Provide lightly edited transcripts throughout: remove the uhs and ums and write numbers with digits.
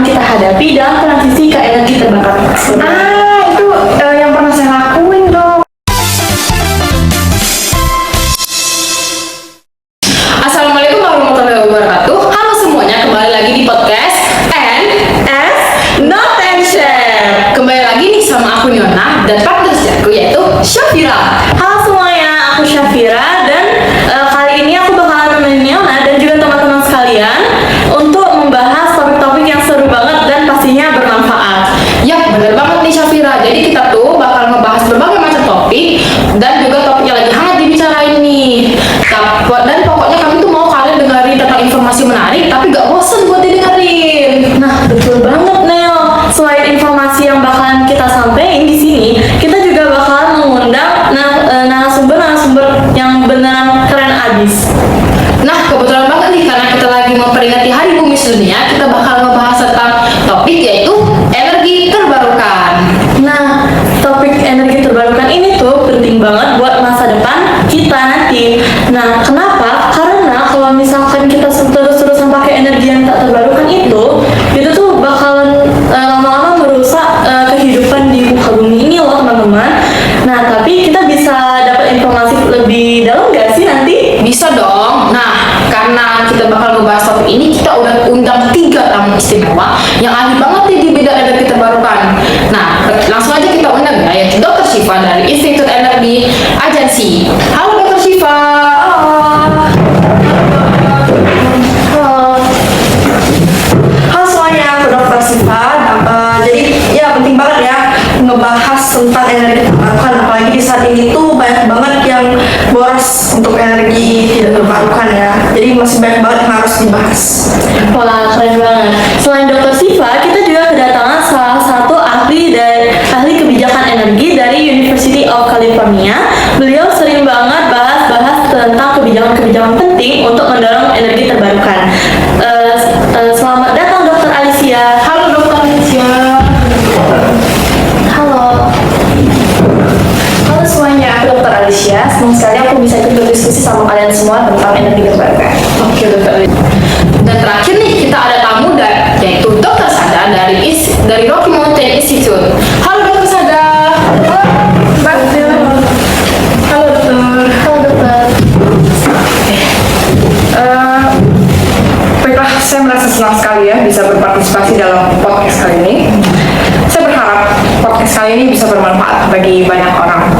kita hadapi dalam transisi ke energi terbarukan. Itu yang pernah saya lakuin dong. Assalamualaikum warahmatullahi wabarakatuh. Halo semuanya, kembali lagi di podcast As Not Tension. Kembali lagi nih sama aku Niona dan partner aku yaitu Syafira. Halo semuanya, aku Syafira dan kali ini aku bakalan nemenin Niona dan juga teman-teman sekalian untuk membahas topik-topik yang seru banget dan pastinya bermanfaat. Ya, bener banget nih Syafira. Jadi kita tuh bakal ngebahas berbagai macam topik dan juga topik yang lagi hangat dibicarain nih. Dan pokoknya kami tuh mau kalian dengerin tentang informasi menarik tapi gak bosen buat didengerin. Nah, betul banget Nel. Selain informasi yang bakalan kita sampaikan di sini, kita juga bakalan mengundang narasumber yang beneran keren abis. Nah, kebetulan banget nih karena kita lagi memperingati Hari Bumi Sedunia, kita bakal ngebahas tentang topik yaitu energi terbarukan. Nah, topik energi terbarukan ini tuh penting banget buat masa depan kita nanti. Nah, kenapa? Karena kalau misalkan kita terus-terusan pakai energi yang tak terbarukan itu tuh bakalan lama-lama merusak kehidupan di muka bumi ini loh teman-teman. Nah, tapi kita bisa dapat informasi lebih dalam gak sih nanti? Bisa dong. Nah, karena kita bakal ngebahas topik ini, kita udah undang 3 tamu istimewa yang ahli banget nih di bidang energi terbarukan. Nah, langsung aja kita undang ya, yaitu Dr. Syifa dari Institut Energi Agensi. Halo Dr. Syifa. Halo semuanya, aku Dr. Syifa. Jadi ya penting banget ya ngebahas tentang energi terbarukan. Apalagi di saat ini tuh banyak banget yang boros untuk energi tidak terbarukan ya. Jadi masih banyak banget yang harus dibahas. Wah, keren banget. Selain Dr. Syifa, kita juga kedatangan salah satu ahli kebijakan energi dari University of California. Beliau sering banget bahas tentang kebijakan-kebijakan penting untuk mendorong energi terbarukan. Selamat datang Dr. Alicia. Halo Dr. Alicia. Halo. Halo semuanya, aku Dr. Alicia. Senang sekali aku bisa ikut berdiskusi sama kalian semua tentang energi terbarukan. Oke, Dr. Alicia. Dan terakhir nih kita ada tamu yaitu Dr. Sada dari Rocky Mountain Institute. Halo Dr. Sada. Halo dokter. Halo dokter. Baiklah, saya merasa senang sekali ya bisa berpartisipasi dalam podcast kali ini. Saya berharap podcast kali ini bisa bermanfaat bagi banyak orang.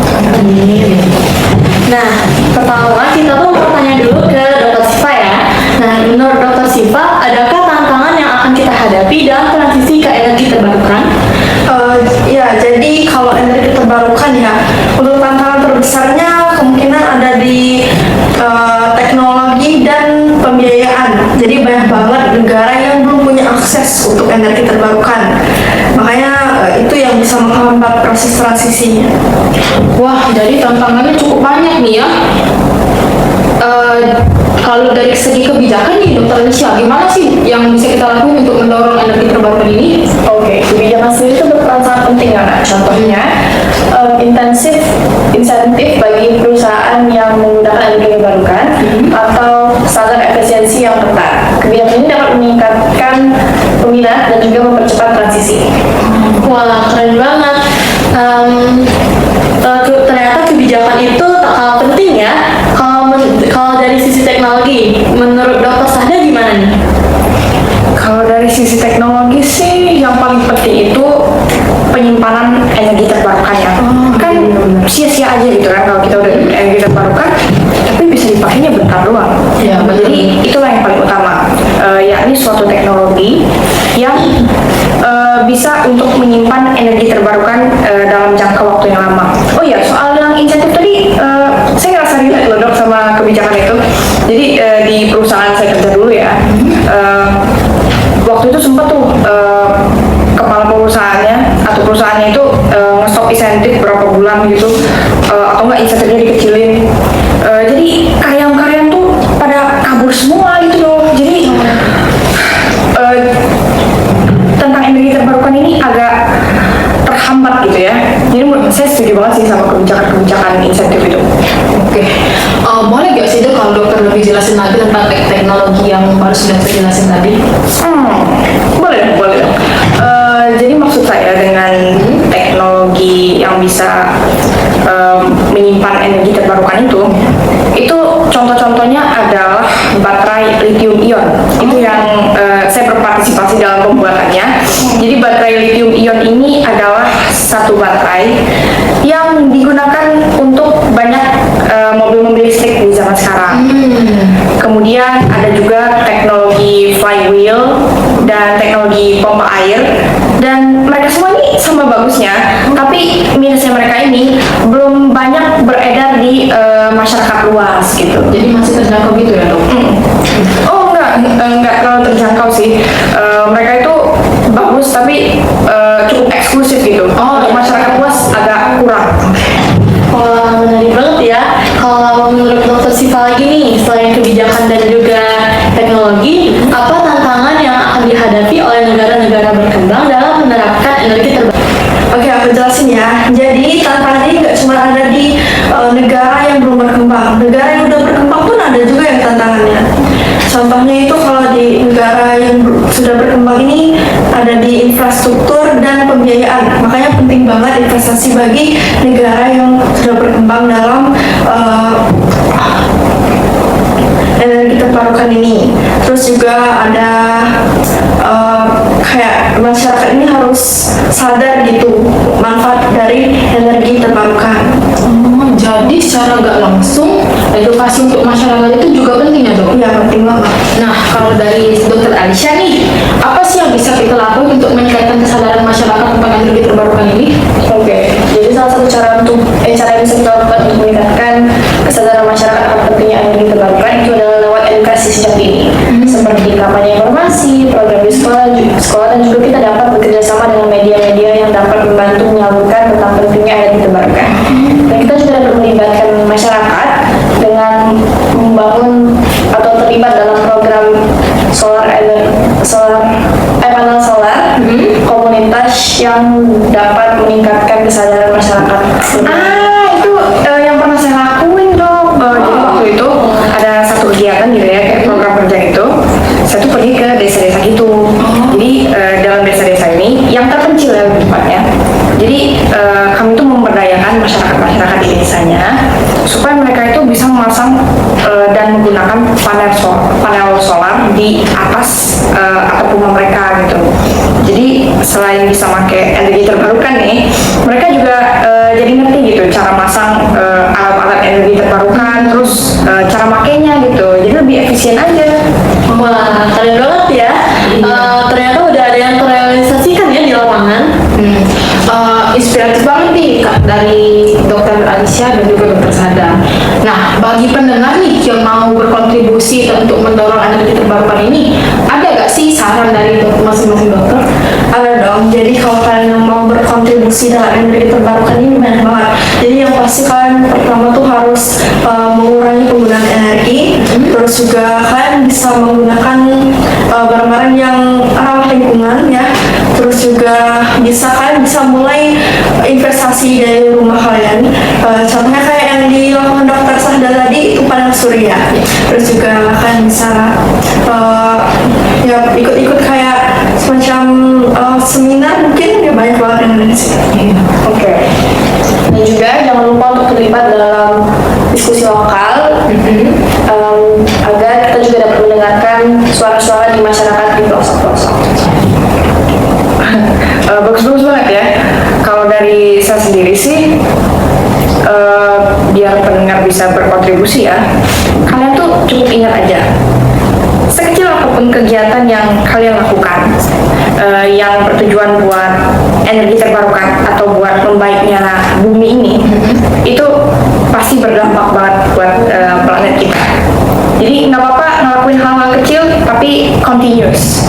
Nah, pertama kita tuh mau tanya dulu ke Dr. Syifa ya. Nah, menurut Dr. Syifa, adakah tantangan yang akan kita hadapi dalam transisi ke energi terbarukan? Ya, jadi kalau energi terbarukan ya, untuk tantangan terbesarnya kemungkinan ada di teknologi dan pembiayaan. Jadi banyak banget negara yang belum punya akses untuk energi terbarukan. Makanya itu yang bisa menghambat proses transisinya. Wah, jadi tantangannya cukup banyak nih ya. Kalau dari segi kebijakan nih, Dr. Alicia, gimana sih yang bisa kita lakukan untuk mendorong energi terbarukan ini? Oke, kebijakan sendiri itu berperan sangat penting ya. Contohnya, intensif insentif bagi perusahaan yang menggunakan energi terbarukan atau standar efisiensi yang ketat. Kebijakan ini dapat meningkatkan peminat dan juga mempercepat transisi. Wah, keren banget. Ternyata kebijakan itu tak kalah penting ya. Kalau dari sisi teknologi, menurut Dr. Sada gimana nih? Kalau dari sisi teknologi sih, yang paling penting itu penyimpanan energi terbarukan ya. Kan sia-sia aja gitu kan kalau kita udah dapat energi terbarukan, tapi bisa dipakainya bentar doang. Ya, betul. Jadi itulah yang paling utama, yakni suatu teknologi yang bisa untuk menyimpan energi terbarukan dalam jangka waktu yang lama. Oh iya, soal yang insentif tadi, saya ngerasa relate loh dok sama kebijakan itu. Jadi di perusahaan saya kerja dulu ya, waktu itu sempat tuh kepala perusahaannya itu nge-stop insentif berapa bulan gitu, atau enggak insentifnya dikecilin. Jadi karyawan-karyawan tuh pada kabur semua gitu loh. Jadi tentang energi terbarukan ini agak terhambat gitu ya. Jadi menurut saya setuju banget sih sama kebijakan insentif itu. Oke. Boleh gak sih dok kalau dokter lebih jelasin lagi tentang teknologi yang baru sudah terjelasin tadi? Boleh. partisipasi dalam pembuatannya. Jadi baterai lithium ion ini adalah satu baterai yang digunakan untuk banyak mobil-mobil listrik di zaman sekarang. Kemudian ada juga teknologi flywheel dan teknologi pompa air, dan mereka semua ini sama bagusnya, tapi minusnya mereka ini belum banyak beredar di masyarakat luas gitu. Jadi masih terjangkau gitu ya dok? Oh enggak terlalu terjangkau sih. Mereka itu bagus tapi cukup eksklusif gitu. Untuk masyarakat luas agak kurang. Wah, menarik banget ya. Kalau menurut Dokter Siva lagi nih, selain kebijakan dan juga teknologi, apa tantangan yang akan dihadapi oleh negara-negara berkembang dalam menerapkan energi terbarukan? Oke, aku jelasin ya. Jadi tantangan ini nggak cuma ada di negara yang belum berkembang. Negara yang udah berkembang pun ada juga yang tantangannya. Contohnya itu kalau di negara yang sudah berkembang ini ada di infrastruktur dan pembiayaan. Makanya penting banget investasi bagi negara yang sudah berkembang dalam energi terbarukan ini. Terus juga ada kayak masyarakat ini harus sadar gitu manfaat dari energi terbarukan. Jadi secara nggak langsung edukasi untuk masyarakat itu juga penting ya dok? Iya, penting banget. Nah, kalau dari Dokter Alisha nih, apa sih yang bisa kita lakukan untuk meningkatkan kesadaran masyarakat tentang energi terbarukan ini? Oke, jadi salah satu cara cara yang bisa kita lakukan untuk meningkatkan kesadaran masyarakat akan pentingnya energi terbarukan itu adalah lewat edukasi sejak dini, seperti kampanye informasi, program di sekolah, dan juga kita dapat bekerja sama dengan media-media yang dapat membantu menyalurkan tentang pentingnya energi terbarukan. Dan kita juga dapat melibatkan masyarakat dengan membangun atau terlibat dalam program panel solar komunitas yang dapat meningkatkan kesadaran masyarakat. Itu yang pernah saya lakuin dong. Jadi waktu itu ada satu kegiatan gitu ya, kayak program kerja itu. Saya tuh pergi ke desa-desa gitu. Jadi dalam desa-desa ini yang terpencil ya tempatnya. Jadi kami tuh memberdayakan masyarakat di desanya supaya mereka itu bisa memasang dan menggunakan panel solar di atas atap rumah mereka gitu. Jadi selain bisa pakai energi terbarukan nih, mereka juga jadi ngerti gitu cara masang alat-alat energi terbarukan, terus cara makainya gitu. Jadi lebih efisien aja. Wah, keren banget ya. Ternyata udah ada yang terrealisasikan ya di lapangan. Inspiratif banget nih Kak, dari Dokter Alisha dan juga Dokter Sada. Nah, bagi pendengar nih yang mau berkontribusi untuk mendorong energi terbarukan ini, ada gak sih saran dari masing-masing dokter? Ada dong. Jadi kalau kalian mau berkontribusi dalam energi terbarukan ini banyak banget. Jadi yang pasti kalian pertama tuh harus mengurangi penggunaan energi. Terus juga kalian bisa menggunakan barang-barang yang ramah lingkungan ya. Terus juga kalian bisa mulai investasi dari rumah kalian. Contohnya kayak yang dilakukan Dokter Sahda tadi itu panel surya. Terus juga kalian bisa ya ikut-ikut kayak semacam seminar mungkin ya, banyak banget yang ada di sini. Oke. Dan juga jangan lupa untuk terlibat dalam diskusi lokal agar kita juga dapat mendengarkan suara-suara di masyarakat di pelosok-pelosok. Bagus-bagus banget ya. Kalau dari saya sendiri sih, biar pendengar bisa berkontribusi ya, kalian tuh cukup ingat aja, sekecil apapun kegiatan yang kalian lakukan yang bertujuan buat energi terbarukan atau buat membaiknya bumi ini, itu pasti berdampak banget buat planet kita. Jadi nggak apa-apa ngelakuin hal-hal kecil tapi continuous,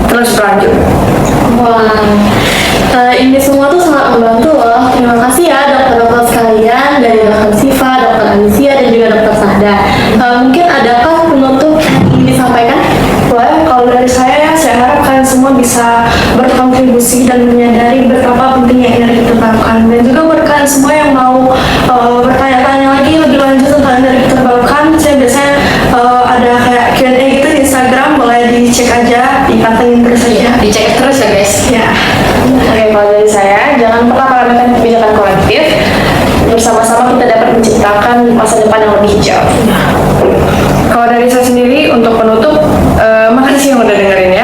terus berlanjut. Wah, ini semua tuh sangat membantu loh. Terima kasih ya dokter-dokter sekalian, dari Dokter Siva, Dokter Alisha, dan juga Dokter Sahda. Mungkin adakah penutup yang ingin disampaikan? Boleh, kalau dari saya harap kalian semua bisa berkontribusi dan menyadari betapa pentingnya energi terbarukan. Dan juga buat kalian semua yang mau bertanya-tanya lagi lebih lanjut tentang energi terbarukan, saya biasanya ada kayak Q&A gitu di Instagram, boleh dicek aja, dipantengin terus aja. Dicek terus ya guys. Ya. Oke, kalau dari saya, jangan pernah meremehkan kebijakan kolektif. Bersama-sama kita dapat menciptakan masa depan yang lebih hijau. Kalau dari saya sendiri, untuk penutup, makasih yang udah dengerin ya.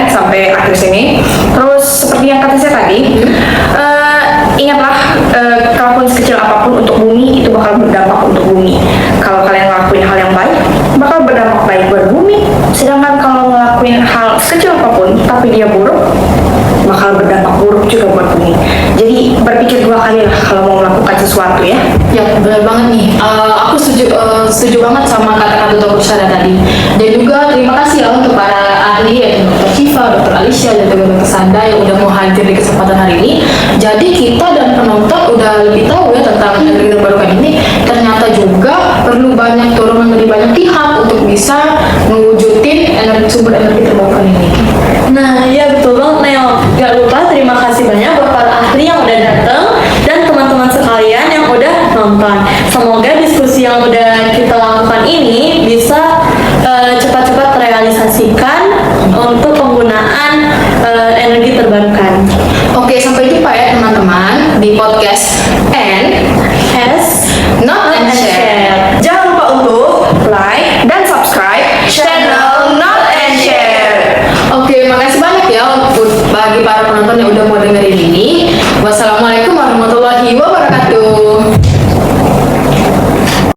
hal sekecil apapun, tapi dia buruk, bakal berdampak buruk juga buat bumi. Jadi berpikir dua kali lah kalau mau melakukan sesuatu ya. Ya benar banget nih. Aku setuju banget sama kata-kata Dr. Syara tadi. Dan juga terima kasih ya untuk para ahli yaitu Dr. Syifa, Dr. Alicia, dan juga Dr. Sanda yang udah mau hadir di kesempatan hari ini. Jadi kita dan penonton udah lebih tahu ya tentang energi terbarukan ini. Ternyata juga perlu banyak dorongan dari banyak pihak untuk bisa mewujudin sumber energi terbarukan ini. Nah, iya betul banget Neo. Gak lupa terima kasih banyak buat para ahli yang udah datang dan teman-teman sekalian yang udah nonton. Semoga diskusi yang udah kita lakukan ini bisa cepat-cepat terrealisasikan untuk penggunaan energi terbarukan. Oke, sampai jumpa ya teman-teman di podcast S Not and Share. Jangan lupa untuk Like dan subscribe channel Not and Share. Oke, makasih banyak ya untuk bagi para